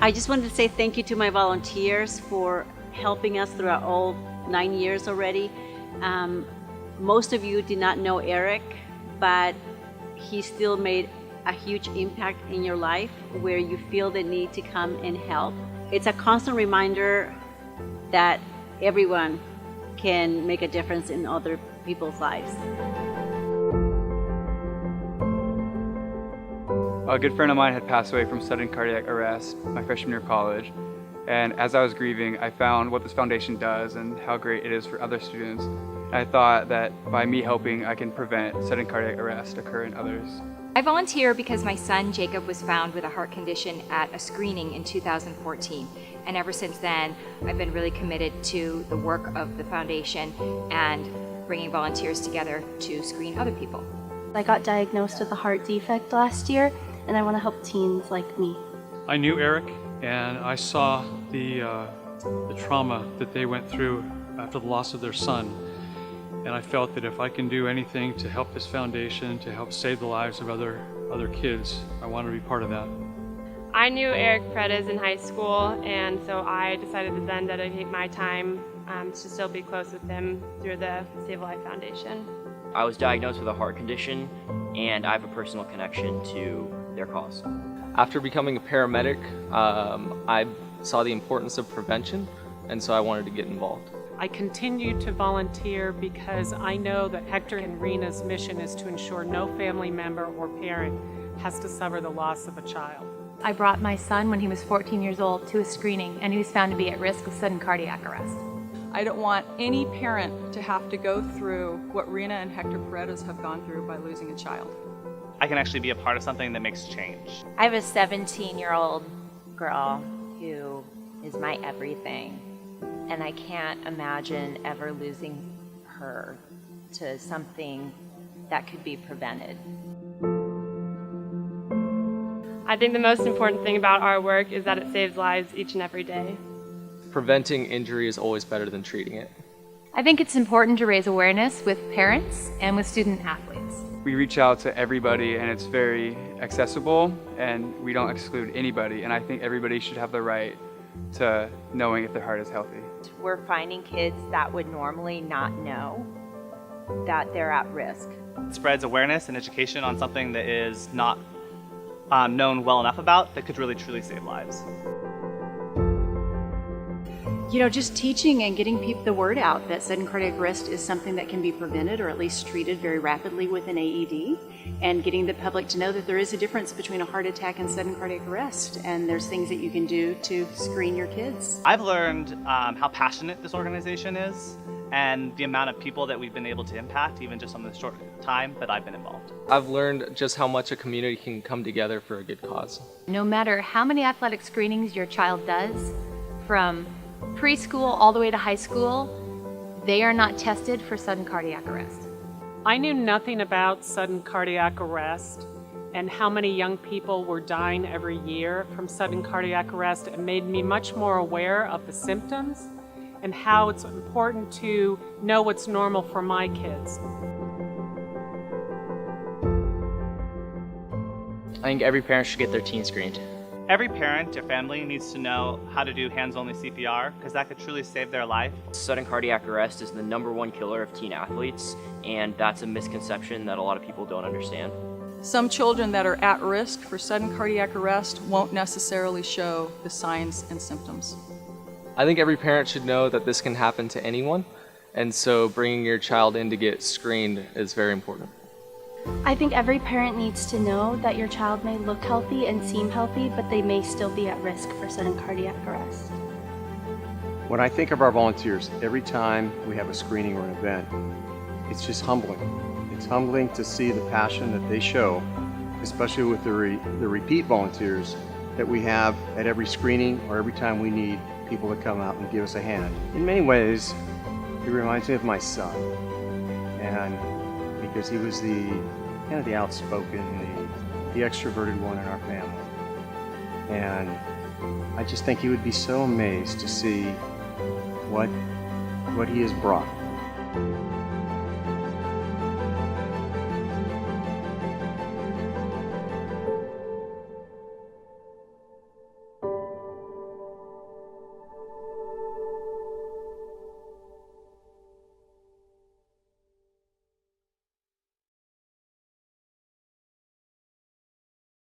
I just wanted to say thank you to my volunteers for helping us throughout all 9 years already. Most of you did not know Eric, but he still made a huge impact in your life where you feel the need to come and help. It's a constant reminder that everyone can make a difference in other people's lives. A good friend of mine had passed away from sudden cardiac arrest my freshman year of college, and as I was grieving, I found what this foundation does and how great it is for other students. And I thought that by me helping, I can prevent sudden cardiac arrest occurring in others. I volunteer because my son Jacob was found with a heart condition at a screening in 2014, and ever since then I've been really committed to the work of the foundation and bringing volunteers together to screen other people. I got diagnosed with a heart defect last year, and I want to help teens like me. I knew Eric, and I saw the trauma that they went through after the loss of their son. And I felt that if I can do anything to help this foundation, to help save the lives of other kids, I want to be part of that. I knew Eric Paredes in high school, and so I decided to then dedicate my time to still be close with him through the Save a Life Foundation. I was diagnosed with a heart condition, and I have a personal connection to their cause. After becoming a paramedic, I saw the importance of prevention, and so I wanted to get involved. I continue to volunteer because I know that Hector and Rena's mission is to ensure no family member or parent has to suffer the loss of a child. I brought my son when he was 14 years old to a screening, and he was found to be at risk of sudden cardiac arrest. I don't want any parent to have to go through what Rena and Hector Paredes have gone through by losing a child. I can actually be a part of something that makes change. I have a 17-year-old girl who is my everything, and I can't imagine ever losing her to something that could be prevented. I think the most important thing about our work is that it saves lives each and every day. Preventing injury is always better than treating it. I think it's important to raise awareness with parents and with student athletes. We reach out to everybody and it's very accessible and we don't exclude anybody, and I think everybody should have the right to knowing if their heart is healthy. We're finding kids that would normally not know that they're at risk. It spreads awareness and education on something that is not known well enough about that could really truly save lives. You know, just teaching and getting people the word out that sudden cardiac arrest is something that can be prevented or at least treated very rapidly with an AED, and getting the public to know that there is a difference between a heart attack and sudden cardiac arrest, and there's things that you can do to screen your kids. I've learned how passionate this organization is and the amount of people that we've been able to impact, even just on the short time that I've been involved. I've learned just how much a community can come together for a good cause. No matter how many athletic screenings your child does, from preschool all the way to high school, they are not tested for sudden cardiac arrest. I knew nothing about sudden cardiac arrest and how many young people were dying every year from sudden cardiac arrest. It made me much more aware of the symptoms and how it's important to know what's normal for my kids. I think every parent should get their teen screened. Every parent or family needs to know how to do hands-only CPR because that could truly save their life. Sudden cardiac arrest is the #1 killer of teen athletes, and that's a misconception that a lot of people don't understand. Some children that are at risk for sudden cardiac arrest won't necessarily show the signs and symptoms. I think every parent should know that this can happen to anyone, and so bringing your child in to get screened is very important. I think every parent needs to know that your child may look healthy and seem healthy, but they may still be at risk for sudden cardiac arrest. When I think of our volunteers, every time we have a screening or an event, it's just humbling. It's humbling to see the passion that they show, especially with the repeat volunteers that we have at every screening or every time we need people to come out and give us a hand. In many ways, it reminds me of my son, and because he was the kind of the outspoken, the extroverted one in our family. And I just think he would be so amazed to see what he has brought.